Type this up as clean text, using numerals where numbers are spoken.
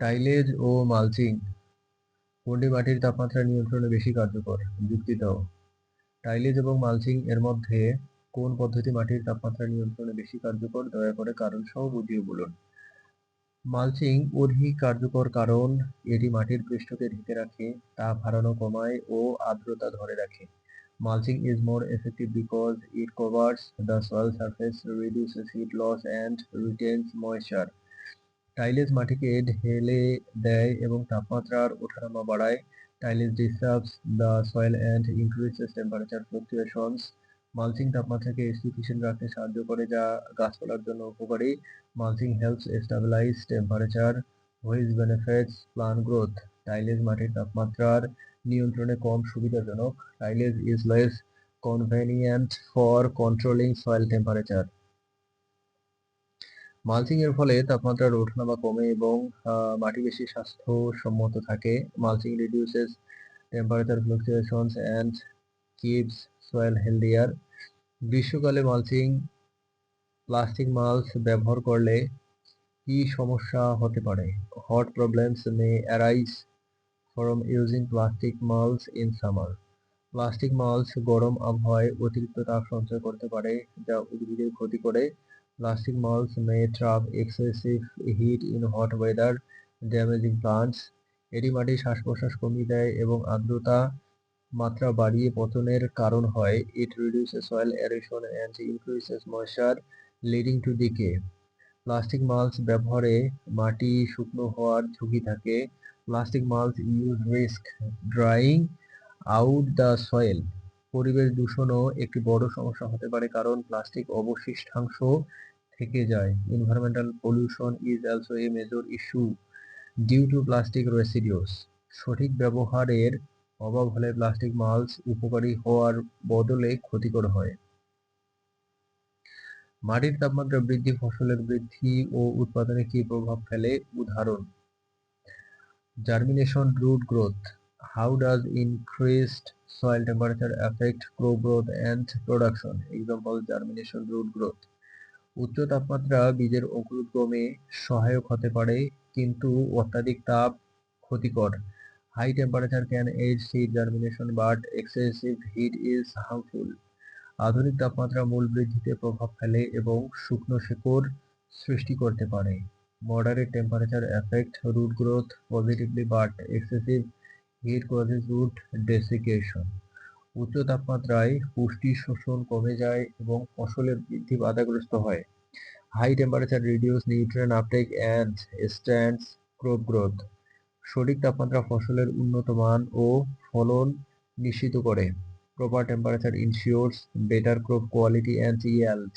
টাইলেজ ও mulching কোনটি মাটির তাপমাত্রা নিয়ন্ত্রণে বেশি কার্যকর? যুক্তি দাও। টাইলেজ এবং মালচিং এর মধ্যে কোন পদ্ধতি মাটির তাপমাত্রা নিয়ন্ত্রণে বেশি কার্যকর? দয়া করে কারণ সহ বুঝিয়ে বলুন। মালচিং অধিক কার্যকর কারণ এটি মাটির পৃষ্ঠকে ঢেকে রাখে, তাপ হারানো কমায় ও আর্দ্রতা ধরে রাখে। Mulching is more effective because it covers the soil surface, reduces heat loss and retains moisture. টাইলেজ মাটিকে ঢেলে দেয় এবং তাপমাত্রার ওঠানামা বাড়ায়। Tillage disrupts the soil and increases temperature fluctuations. Mulching তাপমাত্রাকে স্থিতিশীল রাখতে সাহায্য করে, যা গাছপালার জন্য উপকারী। Mulching helps stabilize temperature, which benefits plant growth. Tillage মাটির তাপমাত্রার নিয়ন্ত্রণে কম সুবিধাজনক। Tillage is less convenient for controlling soil temperature. Mulching এর ফলে তাপমাত্রার ওঠানামা কমে এবং মাটি বেশি স্বাস্থ্যসম্মত থাকে। Mulching reduces temperature fluctuations and keeps soil healthier. গ্রীষ্মকালে মালচিং প্লাস্টিক মাল্চ ব্যবহার করলে কি সমস্যা হতে পারে? Hot problems may arise from using plastic mulch in summer. Plastic mulch গরম আবহাওয়ায় অতিরিক্ত তাপ সঞ্চয় করতে পারে, যা উদ্ভিদের ক্ষতি করে। Plastic mulch may trap excessive heat in hot weather, damaging plants. এটি মাটির শ্বাস-প্রশ্বাস কমিয়ে দেয় এবং আর্দ্রতা মাত্রা বাড়িয়ে পতনের কারণ হয়। It reduces soil aeration and increases moisture, leading to decay. Plastic mulch ব্যবহারে মাটি শুকনো হওয়ার ঝুঁকি থাকে। Plastic mulch use risk drawing out the soil. পরিবেশ দূষণও একটি বড় সমস্যা হতে পারে, কারণ প্লাস্টিক অবশিষ্টাংশ থেকে যায়। Environmental pollution is also a major issue due to plastic residues. সঠিক ব্যবহারের অভাব হলে প্লাস্টিক মাল্চ উপকারী হওয়ার বদলে ক্ষতিকর হয়। মাটির তাপমাত্রা বৃদ্ধি ফসলের বৃদ্ধি ও উৎপাদনে কি প্রভাব ফেলে? উদাহরণ: germination, root growth. How does increased soil temperature affect crop growth and production? Example: germination, root growth. উচ্চ তাপমাত্রা বীজের অঙ্কুরোদ্গমে সহায়ক হতে পারে, কিন্তু অত্যাধিক তাপ ক্ষতিকর। High temperature can aid seed germination, but excessive heat is harmful. আধুনিক তাপমাত্রা মূল বৃদ্ধিতে প্রভাব ফেলে এবং শুকনো শেকড় সৃষ্টি করতে পারে। Moderate temperature affect root growth positively, but excessive heat causes root desiccation. উচ্চ তাপমাত্রায় পুষ্টি শোষণ কমে যায় এবং ফসলের বৃদ্ধি বাধাগ্রস্ত হয়। High temperature reduce nutrient uptake and stunts crop growth. সঠিক তাপমাত্রা ফসলের উন্নত মান ও ফলন নিশ্চিত করে। Proper temperature ensures better crop quality and yield.